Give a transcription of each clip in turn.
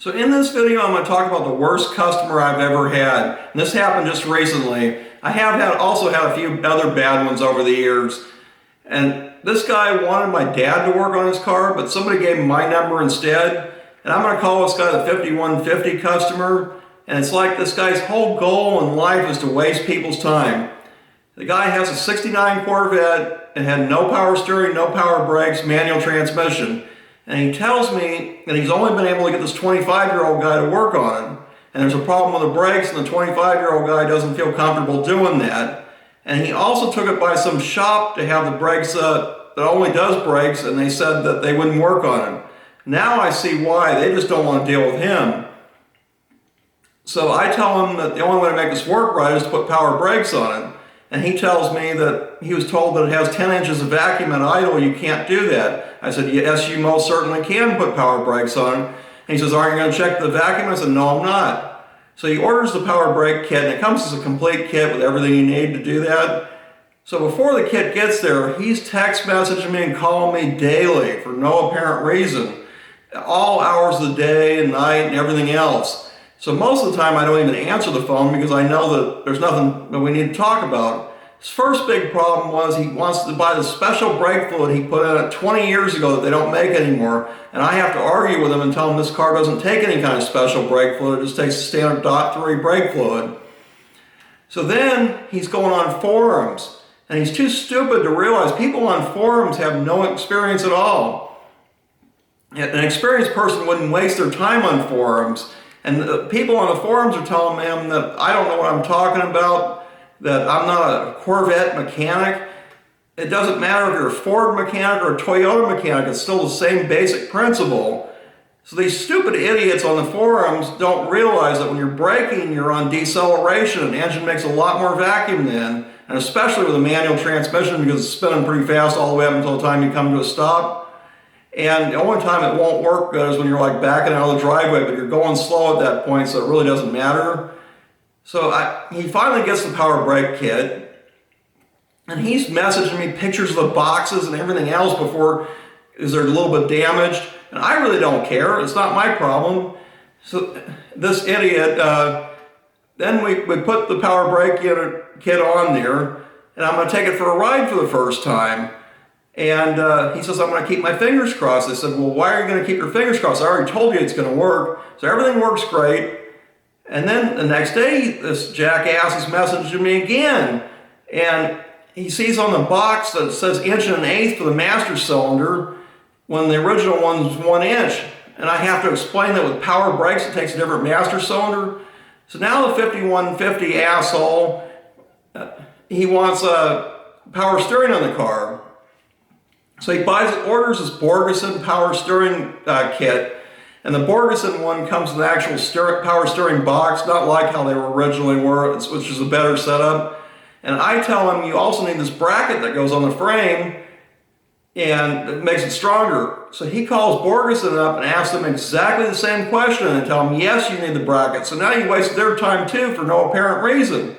So in this video, I'm going to talk about the worst customer I've ever had. And this happened just recently. I have also had a few other bad ones over the years. And this guy wanted my dad to work on his car, but somebody gave him my number instead. And I'm going to call this guy the 5150 customer. And it's like this guy's whole goal in life is to waste people's time. The guy has a 69 Corvette and had no power steering, no power brakes, manual transmission. And he tells me that he's only been able to get this 25-year-old guy to work on it. And there's a problem with the brakes, and the 25-year-old guy doesn't feel comfortable doing that. And he also took it by some shop to have the brakes that only does brakes, and they said that they wouldn't work on it. Now I see why. They just don't want to deal with him. So I tell him that the only way to make this work right is to put power brakes on it. And he tells me that he was told that it has 10 inches of vacuum at idle, you can't do that. I said, yes, you most certainly can put power brakes on it. And he says, aren't you going to check the vacuum? I said, no, I'm not. So he orders the power brake kit, and it comes as a complete kit with everything you need to do that. So before the kit gets there, he's text messaging me and calling me daily for no apparent reason. All hours of the day and night and everything else. So most of the time I don't even answer the phone because I know that there's nothing that we need to talk about. His first big problem was he wants to buy the special brake fluid he put in it 20 years ago that they don't make anymore. And I have to argue with him and tell him this car doesn't take any kind of special brake fluid. It just takes the standard .3 brake fluid. So then he's going on forums. And he's too stupid to realize people on forums have no experience at all. An experienced person wouldn't waste their time on forums. And the people on the forums are telling him that I don't know what I'm talking about, that I'm not a Corvette mechanic. It doesn't matter if you're a Ford mechanic or a Toyota mechanic, it's still the same basic principle. So these stupid idiots on the forums don't realize that when you're braking, you're on deceleration, and the engine makes a lot more vacuum then, and especially with a manual transmission because it's spinning pretty fast all the way up until the time you come to a stop. And the only time it won't work good is when you're like backing out of the driveway, but you're going slow at that point, so it really doesn't matter. So he finally gets the power brake kit, and he's messaging me pictures of the boxes and everything else before, is there a little bit damaged? And I really don't care, it's not my problem. So this idiot, then we put the power brake kit on there, and I'm gonna take it for a ride for the first time. And he says, I'm going to keep my fingers crossed. I said, well, why are you going to keep your fingers crossed? I already told you it's going to work. So everything works great. And then the next day, this jackass is messaging me again. And he sees on the box that it says 1.1 for the master cylinder when the original one's 1 inch. And I have to explain that with power brakes, it takes a different master cylinder. So now the 5150 asshole, he wants a power steering on the car. So he orders this Borgeson power steering kit, and the Borgeson one comes with an actual power steering box, not like how they originally were, which is a better setup. And I tell him you also need this bracket that goes on the frame, and it makes it stronger. So he calls Borgeson up and asks them exactly the same question, and tell them, yes, you need the bracket. So now you wasted their time too for no apparent reason.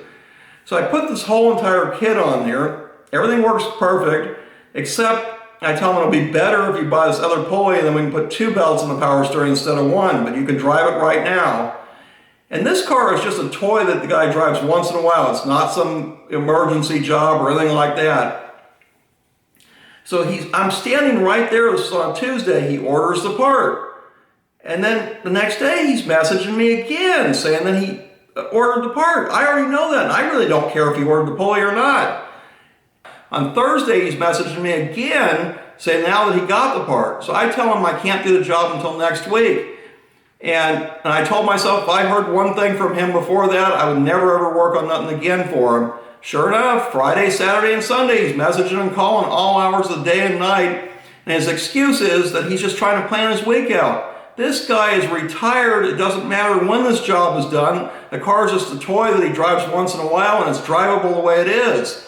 So I put this whole entire kit on there. Everything works perfect, except I tell them it'll be better if you buy this other pulley and then we can put 2 belts in the power steering instead of 1, but you can drive it right now. And this car is just a toy that the guy drives once in a while. It's not some emergency job or anything like that. So I'm standing right there. This is on Tuesday. He orders the part. And then the next day he's messaging me again saying that he ordered the part. I already know that, and I really don't care if he ordered the pulley or not. On Thursday, he's messaging me again, saying now that he got the part. So I tell him I can't do the job until next week. And I told myself if I heard one thing from him before that, I would never ever work on nothing again for him. Sure enough, Friday, Saturday, and Sunday, he's messaging and calling all hours of the day and night. And his excuse is that he's just trying to plan his week out. This guy is retired. It doesn't matter when this job is done. The car is just a toy that he drives once in a while, and it's drivable the way it is.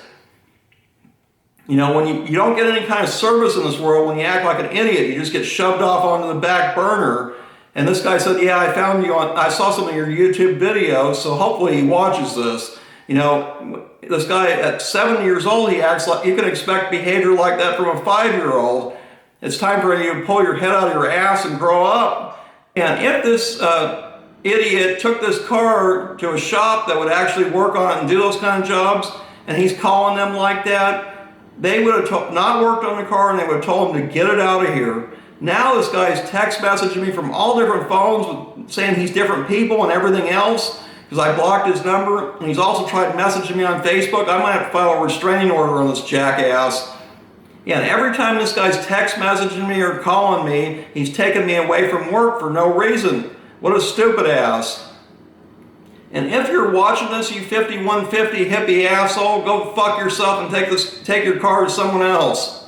You know, when you don't get any kind of service in this world, when you act like an idiot, you just get shoved off onto the back burner. And this guy said, yeah, I saw some of your YouTube videos, so hopefully he watches this. You know, this guy at 7 years old, he acts like, you can expect behavior like that from a 5-year-old. It's time for you to pull your head out of your ass and grow up. And if this idiot took this car to a shop that would actually work on it and do those kind of jobs, and he's calling them like that, they would have not worked on the car and they would have told him to get it out of here. Now this guy's text messaging me from all different phones saying he's different people and everything else because I blocked his number. And he's also tried messaging me on Facebook. I might have to file a restraining order on this jackass. Yeah, and every time this guy's text messaging me or calling me, he's taking me away from work for no reason. What a stupid ass. And if you're watching this, you 5150 hippie asshole, go fuck yourself and take your car to someone else.